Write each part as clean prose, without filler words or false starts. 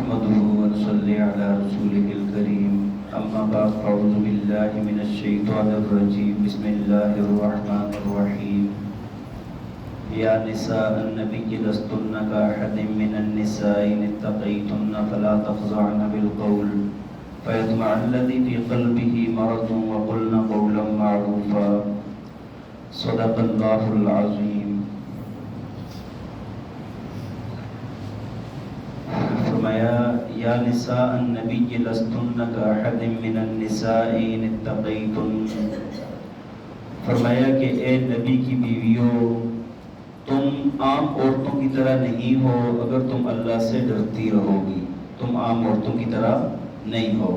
نحمده ونصلي على رسوله الكريم أما بعد فأعوذ بالله من الشيطان الرجيم بسم الله الرحمن الرحيم يا نساء النبي لستن كأحد من النساء إن اتقيتن فلا تخضعن بالقول فيطمع الذي في قلبه مرض وقلن قولا معروفا صدق الله العظيم. فرمایا یا نساء النبی لستن کاحد من النساء ان اتقیتن، فرمایا کہ اے نبی کی بیویوں تم عام عورتوں کی طرح نہیں ہو اگر تم اللہ سے ڈرتی رہو گی، تم عام عورتوں کی طرح نہیں ہو.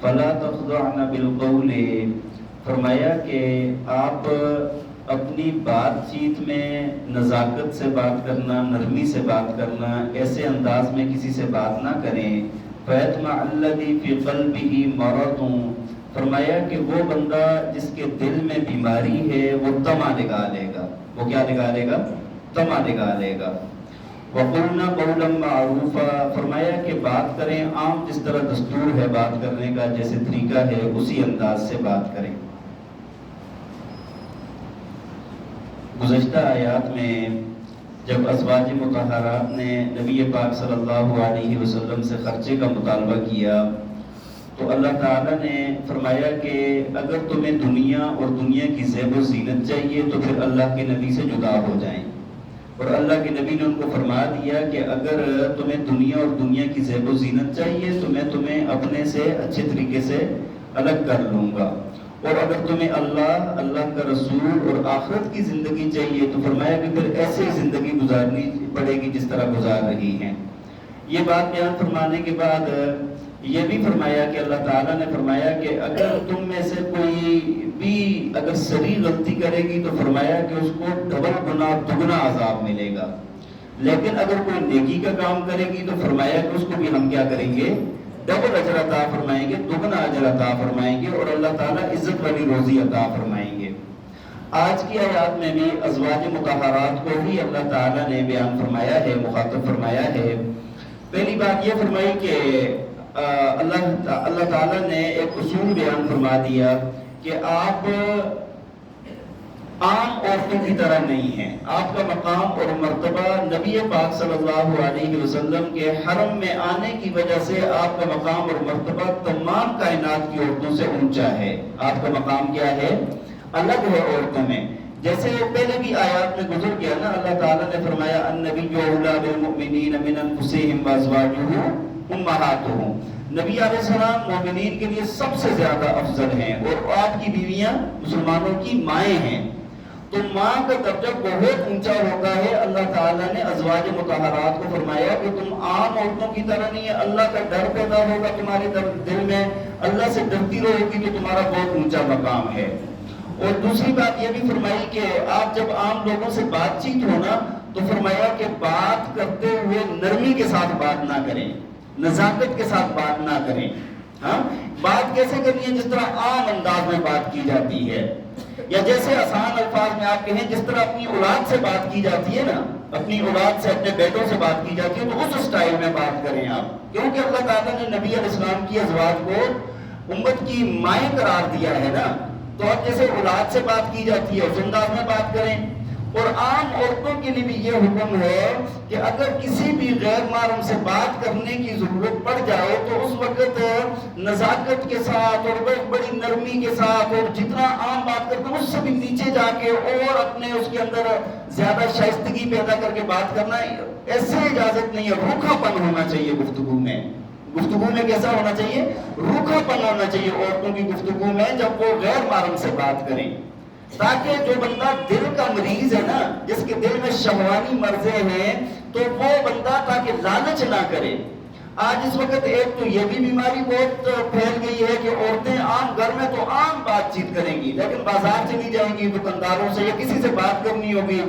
فلا تخضعن بالقول، فرمایا کہ آپ اپنی بات چیت میں نزاکت سے بات کرنا، نرمی سے بات کرنا، ایسے انداز میں کسی سے بات نہ کریں. فَيَطْمَعَ الَّذِي فِي قَلْبِهِ مَرَضٌ، فرمایا کہ وہ بندہ جس کے دل میں بیماری ہے وہ طمع لگا لے گا. وہ کیا لگا لے گا؟ طمع لگا لے گا. وَقُلْنَا قَوْلًا مَعْرُوفًا، فرمایا کہ بات کریں عام جس طرح دستور ہے بات کرنے کا، جیسے طریقہ ہے اسی انداز سے بات کریں. گزشتہ آیات میں جب ازواج مطہرات نے نبی پاک صلی اللہ علیہ وسلم سے خرچے کا مطالبہ کیا تو اللہ تعالیٰ نے فرمایا کہ اگر تمہیں دنیا اور دنیا کی زیب و زینت چاہیے تو پھر اللہ کے نبی سے جدا ہو جائیں. اور اللہ کے نبی نے ان کو فرما دیا کہ اگر تمہیں دنیا اور دنیا کی زیب و زینت چاہیے تو میں تمہیں اپنے سے اچھے طریقے سے الگ کر لوں گا، اور اگر تمہیں اللہ کا رسول اور آخرت کی زندگی چاہیے تو فرمایا کہ پھر ایسے ہی زندگی گزارنی پڑے گی جس طرح گزار رہی ہیں. یہ بات بیان فرمانے کے بعد یہ بھی فرمایا کہ اللہ تعالیٰ نے فرمایا کہ اگر تم میں سے کوئی بھی اگر صغیر غلطی کرے گی تو فرمایا کہ اس کو ڈبل گنا دگنا عذاب ملے گا، لیکن اگر کوئی نیکی کا کام کرے گی تو فرمایا کہ اس کو بھی ہم کیا کریں گے؟ ڈبل اجر عطا فرمائیں گے، دگنا اجر عطا فرمائیں گے، اور اللہ تعالیٰ عزت والی روزی عطا فرمائیں گے. آج کی آیات میں بھی ازواج مطہرات کو ہی اللہ تعالیٰ نے بیان فرمایا ہے، مخاطب فرمایا ہے. پہلی بات یہ فرمائی کہ اللہ تعالیٰ نے ایک اصول بیان فرما دیا کہ آپ عام عورتوں کی طرح نہیں ہیں. آپ کا مقام اور مرتبہ نبی پاک صلی اللہ علیہ وسلم کے حرم میں آنے کی وجہ سے آپ کا مقام اور مرتبہ تمام کائنات کی عورتوں سے اونچا ہے. آپ کا مقام کیا ہے؟ الگ ہے عورتوں میں. جیسے پہلے بھی آیات میں گزر گیا نا، اللہ تعالیٰ نے فرمایا النبی اولیٰ بالمؤمنین من انفسہم وازواجہ امہاتہم، نبی علیہ السلام مومنین کے لیے سب سے زیادہ افضل ہیں اور آپ کی بیویاں مسلمانوں کی مائیں ہیں. تو ماں کا درجہ بہت اونچا ہوتا ہے. اللہ تعالیٰ نے ازواج مطہرات کو فرمایا کہ تم عام عورتوں کی طرح نہیں ہے، اللہ کا ڈر پیدا ہوگا تمہارے دل میں، اللہ سے ڈرتی رہو گی تو تمہارا بہت اونچا مقام ہے. اور دوسری بات یہ بھی فرمائی کہ آپ جب عام لوگوں سے بات چیت ہونا تو فرمایا کہ بات کرتے ہوئے نرمی کے ساتھ بات نہ کریں، نزاکت کے ساتھ بات نہ کریں. ہاں، بات کیسے کرنی ہے؟ جس طرح عام انداز میں بات کی جاتی ہے، یا جیسے آسان الفاظ میں آپ کہیں جس طرح اپنی اولاد سے بات کی جاتی ہے نا، اپنی اولاد سے اپنے بیٹوں سے بات کی جاتی ہے تو اس سٹائل میں بات کریں آپ. کیونکہ اللہ تعالیٰ نے نبی علیہ السلام کی ازواج کو امت کی مائیں قرار دیا ہے نا، تو اب جیسے اولاد سے بات کی جاتی ہے اس انداز میں بات کریں. اور عام عورتوں کے لیے بھی یہ حکم ہے کہ اگر کسی بھی غیر محرم سے بات کرنے کی ضرورت پڑ جائے تو اس وقت نزاکت کے ساتھ اور بڑی نرمی کے ساتھ، اور جتنا عام بات کرتے ہیں اس سے بھی نیچے جا کے اور اپنے اس کے اندر زیادہ شائستگی پیدا کر کے بات کرنا، ایسے اجازت نہیں ہے. روکھا پن ہونا چاہیے گفتگو میں. گفتگو میں کیسا ہونا چاہیے؟ روکھا پن ہونا چاہیے عورتوں کی گفتگو میں جب وہ غیر محرم سے بات کریں، تاکہ جو بندہ دل کا مریض ہے نا، جس کے دل میں شہوانی مرضیں ہیں، تو وہ بندہ تاکہ لالچ نہ کرے. آج اس وقت ایک تو یہ بھی بیماری بہت پھیل گئی ہے کہ عورتیں عام گھر میں تو عام بات چیت کریں گی، لیکن بازار چلی جائیں گی دکانداروں سے یا کسی سے بات کرنی ہوگی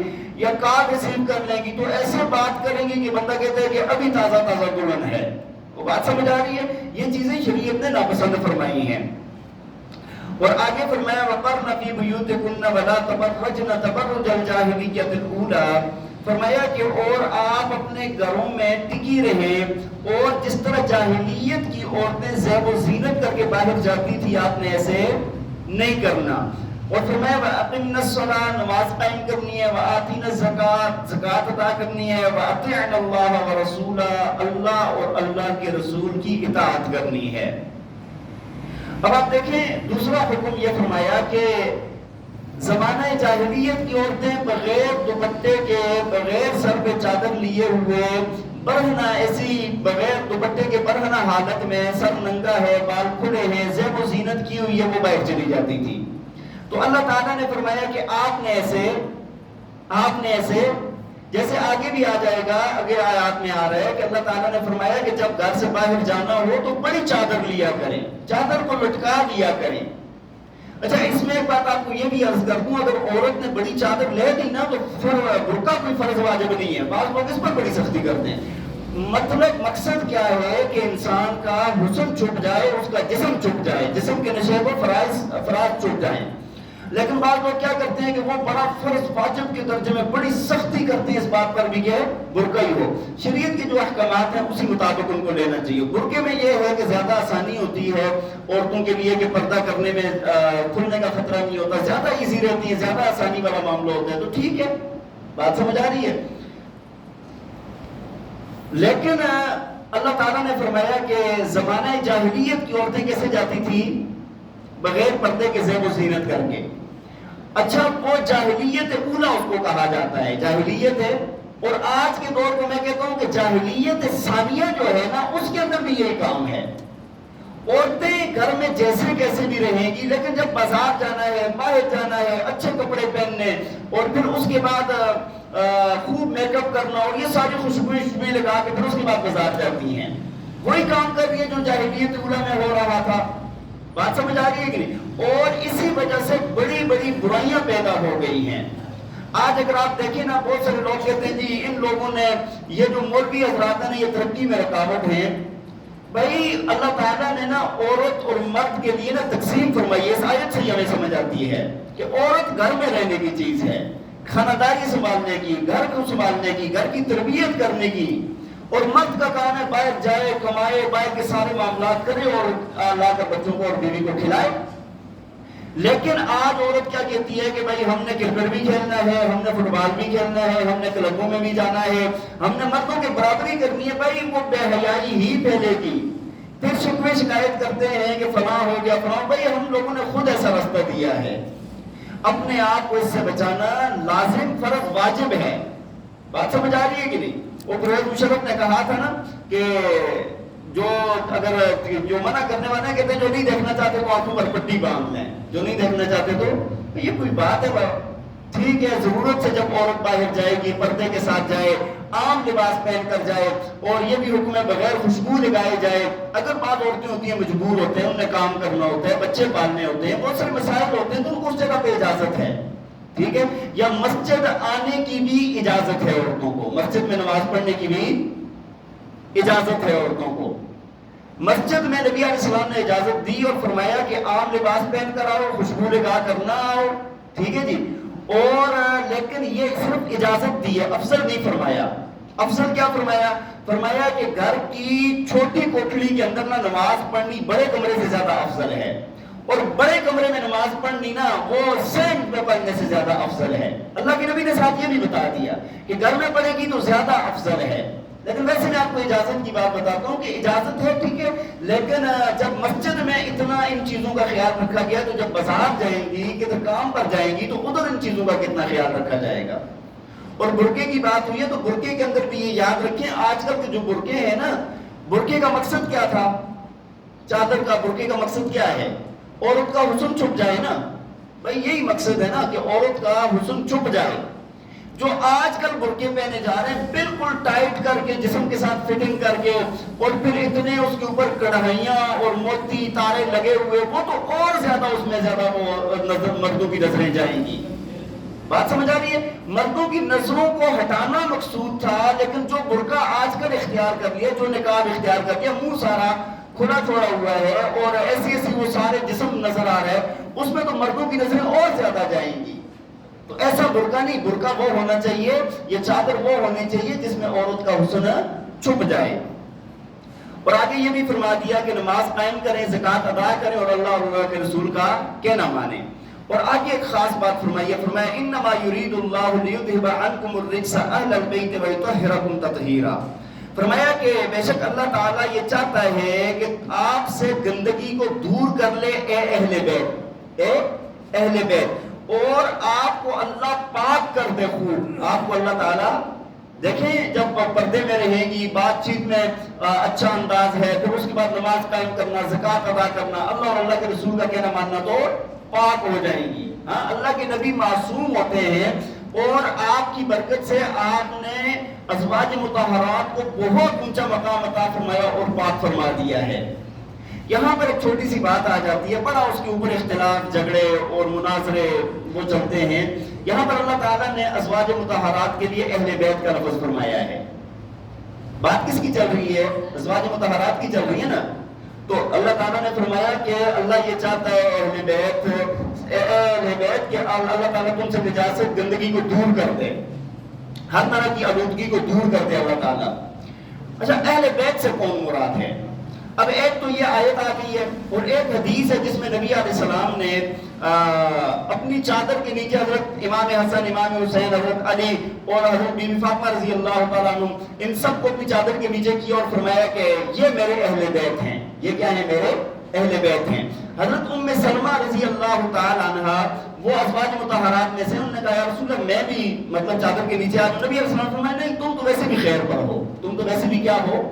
یا کارڈ ریسیو کر لیں گی تو ایسے بات کریں گی کہ بندہ کہتا ہے کہ ابھی تازہ تازہ دلہن ہے. وہ بات سمجھ آ رہی ہے؟ یہ چیزیں شریعت نے ناپسند فرمائی ہیں. اور آگے فرمایا وَقَرْنَ فِي بُيُوتِكُنَّ وَلَا تَبَرَّجْنَ تَبَرُّجَ الْجَاهِلِيَّةِ الْأُولَىٰ، فرمایا کہ اور آپ اپنے گھروں میں ٹکی رہے اور جس طرح جاہلیت کی عورتیں زیب و زینت کر کے باہر جاتی تھی، آپ نے ایسے نہیں کرنا۔ اور فرمایا وَأَقِمْنَ الصَّلَاةَ، نماز قائم کرنی ہے، وَآتِينَ الزَّكَاةَ، زکوٰۃ ادا کرنی ہے، وَأَطِعْنَ اللَّهَ وَرَسُولَهُ، اللہ اور اللہ کے رسول کی اطاعت کرنی ہے۔ اب آپ دیکھیں دوسرا حکم یہ فرمایا کہ زمانہ جاہلیت کی عورتیں بغیر دوپٹے کے، بغیر سر پہ چادر لیے ہوئے، برہنہ ایسی بغیر دوپٹے کے برہنہ حالت میں، سر ننگا ہے، بال کھلے ہیں، زیب و زینت کی ہوئی ہے، وہ باہر چلی جاتی تھی۔ تو اللہ تعالیٰ نے فرمایا کہ آپ نے ایسے جیسے آگے بھی آ جائے گا، اگر آیات میں آ رہا ہے کہ اللہ تعالیٰ نے فرمایا کہ جب گھر سے باہر جانا ہو تو بڑی چادر لیا کریں، چادر کو لٹکا لیا کریں۔ اچھا اس میں ایک بات آپ کو یہ بھی عرض کر دوں، اگر عورت نے بڑی چادر لے لی نا تو پھر برقع کوئی فرض واجب نہیں ہے، بعض لوگ اس پر بڑی سختی کرتے ہیں۔ مطلب مقصد کیا ہے کہ انسان کا حسن چھپ جائے، اس کا جسم چھپ جائے، جسم کے نشیب و فراز چھپ جائیں۔ لیکن بعض لوگ کیا کرتے ہیں کہ وہ بڑا فرض واجب کے درجے میں بڑی سختی کرتے ہیں اس بات پر بھی کہ برقع ہی ہو۔ شریعت کے جو احکامات ہیں اسی مطابق ان کو لینا چاہیے۔ برقعے میں یہ ہے کہ زیادہ آسانی ہوتی ہے عورتوں کے لیے کہ پردہ کرنے میں کھلنے کا خطرہ نہیں ہوتا، زیادہ ایزی رہتی ہے، زیادہ آسانی والا معاملہ ہوتا ہے، تو ٹھیک ہے، بات سمجھ آ رہی ہے۔ لیکن اللہ تعالیٰ نے فرمایا کہ زمانہ جاہلیت کی عورتیں کیسے جاتی تھی؟ بغیر پردے کے زیب و زینت کر کے۔ اچھا وہ جاہلیت اولا اس کو کہا جاتا ہے، جاہلیت ہے۔ اور آج کے دور کو میں کہتا ہوں کہ جاہلیت ثانیہ جو ہے نا، اس کے اندر بھی یہی کام ہے۔ عورتیں گھر میں جیسے کیسے بھی رہیں گی، لیکن جب بازار جانا ہے، باہر جانا ہے، اچھے کپڑے پہننے، اور پھر اس کے بعد خوب میک اپ کرنا اور یہ ساری خوشبوئیں لگا کے پھر اس کے بعد بازار جاتی ہیں، وہی کام کر رہی ہے جو جاہلیت اولا میں ہو رہا تھا۔ بات سمجھ آ رہی ہے کہ نہیں؟ اور اسی وجہ سے بڑی بڑی برائیاں پیدا ہو گئی ہیں۔ آج اگر آپ دیکھیں نا، بہت سارے لوگ کہتے ہیں جی ان لوگوں نے، یہ جو مولوی حضرات ہیں یہ ترقی میں رکاوٹ ہیں۔ بھائی اللہ تعالیٰ نے نا عورت اور مرد کے لیے نا تقسیم فرمائی ہے، اس آیت سے یہ ہمیں سمجھ آتی ہے کہ عورت گھر میں رہنے کی چیز ہے، خانداری سنبھالنے کی، گھر کو سنبھالنے کی، گھر کی تربیت کرنے کی، اور مرد کا کام ہے باہر جائے، کمائے، باہر کے سارے معاملات کرے اور لا کر بچوں کو اور بیوی کو کھلائے۔ لیکن آج عورت کیا کہتی ہے کہ بھائی ہم نے کرکٹ بھی کھیلنا ہے، ہم نے فٹ بال بھی کھیلنا ہے، ہم نے کلبوں میں بھی جانا ہے، ہم نے مردوں کی برابری کرنی ہے۔ بھائی وہ بے حیائی ہی پھیلے گی، پھر شکوے شکایت کرتے ہیں کہ فلاں ہو گیا فلاں۔ بھائی ہم لوگوں نے خود ایسا راستہ دیا ہے، اپنے آپ کو اس سے بچانا لازم، فرض، واجب ہے۔ بات سمجھ آ رہی ہے کہ نہیں؟ وہ پرویز مشرف نے کہا تھا نا کہ جو منع کرنے والے کہتے ہیں جو نہیں دیکھنا چاہتے تو آنکھوں پر پٹی باندھ لیں، جو نہیں دیکھنا چاہتے تو یہ کوئی بات ہے؟ ٹھیک ہے، ضرورت سے جب عورت باہر جائے گی پردے کے ساتھ جائے، عام لباس پہن کر جائے، اور یہ بھی حکم ہے بغیر خوشبو لگائے جائے۔ اگر بعض عورتیں ہوتی ہیں مجبور ہوتے ہیں، انہیں کام کرنا ہوتا ہے، بچے پالنے ہوتے ہیں، بہت سارے مسائل ہوتے ہیں، تو ان کو اس جگہ پہ اجازت ہے، ٹھیک ہے۔ یا مسجد آنے کی بھی اجازت ہے عورتوں کو، مسجد میں نماز پڑھنے کی بھی اجازت ہے عورتوں کو۔ مسجد میں نبی علیہ السلام نے اجازت دی اور فرمایا کہ عام لباس پہن کر آؤ، خوشبو لگا کر نہ آؤ، ٹھیک ہے جی۔ اور لیکن یہ صرف اجازت دی ہے، افضل نہیں فرمایا۔ افضل کیا فرمایا؟ فرمایا کہ گھر کی چھوٹی کوٹھڑی کے اندر نہ نماز پڑھنی بڑے کمرے سے زیادہ افضل ہے، اور بڑے کمرے میں نماز پڑھنی نا وہ سینٹ میں پڑھنے سے زیادہ افضل ہے۔ اللہ کے نبی نے ساتھ یہ بھی بتا دیا کہ گھر میں پڑھے گی تو زیادہ افضل ہے۔ لیکن ویسے میں آپ کو اجازت کی بات بتاتا ہوں کہ اجازت ہے، ٹھیک ہے، لیکن جب مسجد میں اتنا ان چیزوں کا خیال رکھا گیا تو جب بازار جائیں گی، کدھر کام پر جائیں گی، تو ادھر ان چیزوں کا کتنا خیال رکھا جائے گا۔ اور برقعے کی بات ہوئی ہے تو برقعے کے اندر بھی یہ یاد رکھیں، آج کل کے جو برقعے ہیں نا، برقعے کا مقصد کیا تھا؟ چادر کا، برقعے کا مقصد کیا ہے؟ عورت کا حسن چھپ جائے نا، بھائی یہی مقصد ہے نا کہ عورت کا حسن چھپ جائے۔ جو آج کل برقعے پہنے جا رہے ہیں بالکل ٹائٹ کر کے، جسم کے ساتھ فٹنگ کر کے، اور پھر اتنے اس کے اوپر کڑھائیاں اور موتی تارے لگے ہوئے، وہ تو اور زیادہ اس میں زیادہ وہ مردوں کی نظریں جائیں گی۔ بات سمجھ آ رہی ہے؟ مردوں کی نظروں کو ہٹانا مقصود تھا، لیکن جو برقع آج کل اختیار کر لیا، جو نقاب اختیار کر لیا، منہ سارا کھلا چھوڑا ہوا ہے اور ایسی ایسی وہ سارے جسم نظر آ رہا ہے، اس میں تو مردوں کی نظریں اور زیادہ جائیں گی۔ تو ایسا برقع نہیں، برقع وہ ہونا چاہیے، یہ چادر وہ ہونی چاہیے جس میں عورت کا حسن چھپ جائے۔ اور آگے یہ بھی فرما دیا کہ نماز قائم کریں، زکوٰۃ ادا کریں اور اللہ اور اللہ کے رسول کا کہنا مانیں۔ اور آگے ایک خاص بات فرمائی ہے، فرمایا انما یرید اللہ لیذھب عنکم الرجس اہل البیت ویطہرکم تطہیرا۔ فرمایا کہ بے شک اللہ تعالیٰ یہ چاہتا ہے کہ آپ سے گندگی کو دور کر لے اے اہل بیت، اے اہل بیت، اور آپ کو اللہ پاک کر دے خوب۔ آپ کو اللہ تعالیٰ دیکھیں جب پردے میں رہیں گی، بات چیت میں اچھا انداز ہے، پھر اس کے بعد نماز قائم کرنا، زکوٰۃ ادا کرنا، اللہ اور اللہ کے رسول کا کہنا ماننا، تو پاک ہو جائیں گی۔ ہاں، اللہ کے نبی معصوم ہوتے ہیں، اور آپ کی برکت سے آپ نے ازواج مطہرات کو بہت اونچا مقام عطا فرمایا اور پاک فرما دیا ہے۔ یہاں پر ایک چھوٹی سی بات آ جاتی ہے، بڑا اس کے اوپر اختلاف، جھگڑے اور مناظرے وہ چلتے ہیں۔ یہاں پر اللہ تعالیٰ نے ازواج مطہرات کے لیے اہل بیت کا لفظ فرمایا ہے۔ بات کس کی چل رہی ہے؟ ازواج مطہرات کی چل رہی ہے نا۔ تو اللہ تعالیٰ نے فرمایا کہ اللہ یہ چاہتا ہے اہل بیت کہ اللہ تعالیٰ تم سے نجاست، گندگی کو دور کر دے، ہر طرح کی آلودگی کو دور کر دے اللہ تعالیٰ۔ اچھا، اہل بیت سے کون مراد ہے؟ اب ایک تو یہ آیت آ گئی ہے، اور ایک حدیث ہے جس میں نبی علیہ السلام نے اپنی چادر کے نیچے حضرت امام حسن، امام حسین، حضرت علی اور حضرت بی بی فاطمہ رضی اللہ تعالیٰ عنہ، ان سب کو اپنی چادر کے نیچے کیا اور فرمایا کہ یہ میرے اہل بیت ہیں۔ یہ کیا ہیں؟ میرے اہل بیت ہیں۔ حضرت ام سلمہ رضی اللہ تعالیٰ عنہ وہ ازواج مطہرات میں سے، انہوں نے کہا یا رسول اللہ میں بھی مطلب چادر کے نیچے آ جاؤں۔ نبی علیہ السلام نے فرمایا نہیں، تم تو ویسے بھی خیر پر ہو، تم تو ویسے بھی کیا ہو۔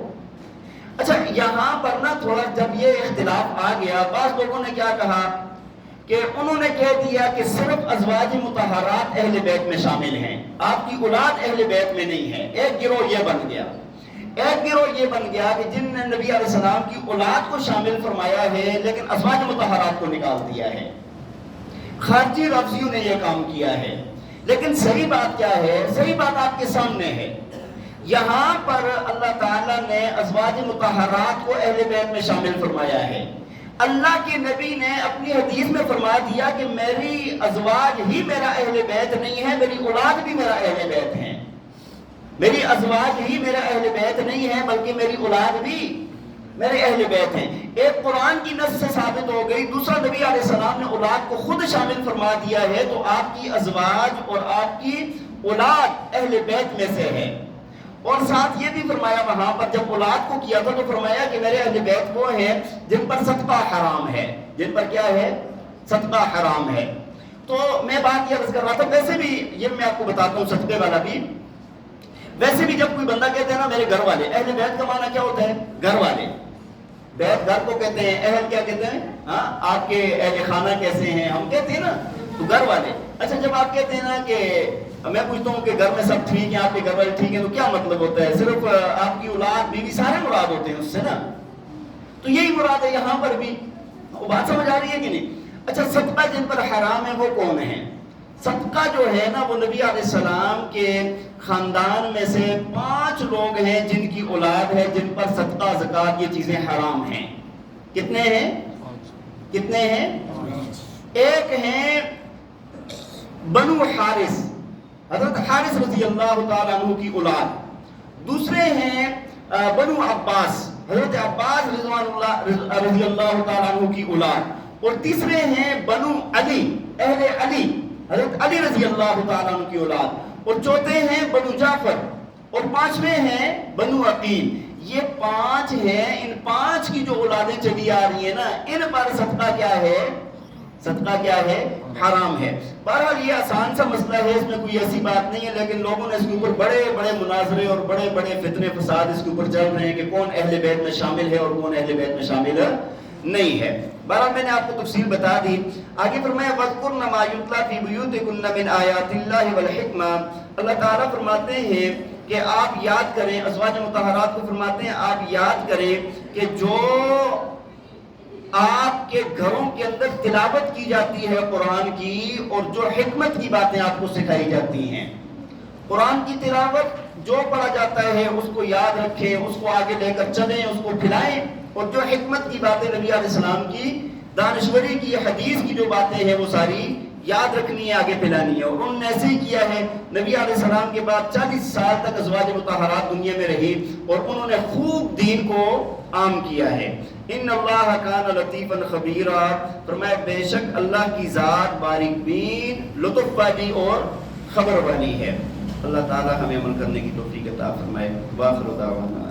اچھا، یہاں پر نا تھوڑا جب یہ اختلاف آ گیا، بعض لوگوں نے کیا کہا کہ انہوں نے کہہ دیا کہ صرف ازواج مطہرات اہل بیت میں شامل ہیں، آپ کی اولاد اہل بیت میں نہیں ہے۔ ایک گروہ یہ بن گیا، ایک گروہ یہ بن گیا کہ جن نے نبی علیہ السلام کی اولاد کو شامل فرمایا ہے لیکن ازواج مطہرات کو نکال دیا ہے۔ خارجی لفظیوں نے یہ کام کیا ہے، لیکن صحیح بات کیا ہے؟ صحیح بات آپ کے سامنے ہے۔ یہاں پر اللہ تعالیٰ نے ازواج مطہرات کو اہل بیت میں شامل فرمایا ہے۔ اللہ کے نبی نے اپنی حدیث میں فرما دیا کہ میری ازواج ہی میرا اہل بیت نہیں ہے، میری اولاد بھی میرا اہل بیت ہے۔ میری ازواج ہی میرا اہل بیت نہیں ہے بلکہ میری اولاد بھی میرے اہل بیت ہیں۔ ایک قرآن کی نص سے ثابت ہو گئی، دوسرا نبی علیہ السلام نے اولاد کو خود شامل فرما دیا ہے، تو آپ کی ازواج اور آپ کی اولاد اہل بیت میں سے ہے۔ اور ساتھ یہ بھی فرمایا وہاں پر جب اولاد کو کیا تھا تو فرمایا کہ میرے اہل بیت وہ ہیں جن پر صدقہ حرام ہے، جن پر کیا ہے؟ صدقہ حرام ہے۔ تو میں بات یہ عرض کر رہا تھا، ویسے بھی یہ میں آپ کو بتاتا ہوں صدقے والا بھی، ویسے بھی جب کوئی بندہ کہتے ہیں نا میرے گھر والے، اہل بیت کا معنی کیا ہوتا ہے؟ گھر والے۔ بیت گھر کو کہتے ہیں، اہل کیا کہتے ہیں؟ ہاں، آپ کے اہل خانہ کیسے ہیں ہم کہتے ہیں نا، تو گھر والے۔ اچھا، جب آپ کہتے ہیں نا کہ میں پوچھتا ہوں کہ گھر میں سب ٹھیک ہیں، آپ کے گھر والے ٹھیک ہیں، تو کیا مطلب ہوتا ہے؟ صرف آپ کی اولاد بیوی سارے مراد ہوتے ہیں اس سے نا، تو یہی مراد ہے یہاں پر بھی۔ وہ بات سمجھ آ رہی ہے کہ نہیں؟ اچھا، صدقہ جن پر حرام ہے وہ کون ہے؟ صدقہ جو ہے نا وہ نبی علیہ السلام کے خاندان میں سے 5 لوگ ہیں جن کی اولاد ہے جن پر صدقہ، زکوٰۃ یہ چیزیں حرام ہیں۔ کتنے ہیں؟ کتنے ہیں؟ ایک ہیں بنو حارث، حضرت حارث رضی اللہ تعالیٰ عنہ کی اولاد۔ دوسرے ہیں بنو عباس، حضرت عباس رضی اللہ تعالیٰ عنہ کی اولاد۔ اور تیسرے ہیں بنو علی، اہل علی، حضرت علی رضی اللہ تعالیٰ عنہ کی اولاد۔ اور چوتھے ہیں بنو جعفر، اور 5ویں ہیں بنو عقیل۔ یہ 5 ہیں، ان 5 کی جو اولادیں چلی آ رہی ہیں نا، ان پر صدقہ کیا ہے؟ صدقہ کیا ہے؟ حرام ہے۔ بہرحال یہ آسان سا مسئلہ ہے، اس میں کوئی ایسی بات نہیں ہے، لیکن لوگوں نے اس کے اوپر بڑے بڑے مناظرے اور بڑے بڑے فتنے فساد اس کے اوپر چل رہے ہیں کہ کون اہل بیت میں شامل ہے اور کون اہل بیت میں شامل نہیں ہے۔ بہرحال میں نے آپ کو تفصیل بتا دی۔ آگے فرمایا وَاذْكُرْنَ مَا يُتْلَىٰ فِي بُيُوتِكُنَّ مِنْ آيَاتِ اللَّهِ وَالْحِكْمَةِ۔ اللہ تعالیٰ فرماتے ہیں کہ آپ یاد کریں، ازواج مطہرات کو فرماتے ہیں آپ یاد کریں کہ جو آپ کے گھروں کے اندر تلاوت کی جاتی ہے قرآن کی، اور جو حکمت کی باتیں آپ کو سکھائی جاتی ہیں۔ قرآن کی تلاوت جو پڑھا جاتا ہے اس کو یاد رکھیں، اس کو آگے لے کر چلیں، اس کو پھیلائیں، اور جو حکمت کی باتیں نبی علیہ السلام کی، دانشوری کی، حدیث کی جو باتیں ہیں وہ ساری یاد رکھنی ہے، آگے پھیلانی ہے۔ اور انہوں نے ایسے ہی کیا ہے۔ نبی علیہ السلام کے بعد 40 سال تک ازواج مطہرات دنیا میں رہی، اور انہوں نے خوب دین کو عام کیا ہے۔ ان اللہ کان لطیفا خبیرا، فرمایا بے شک اللہ کی ذات باریک بین، لطف والی اور خبر والی ہے۔ اللہ تعالی ہمیں عمل کرنے کی توفیق عطا فرمائے۔ وآخر دعوانا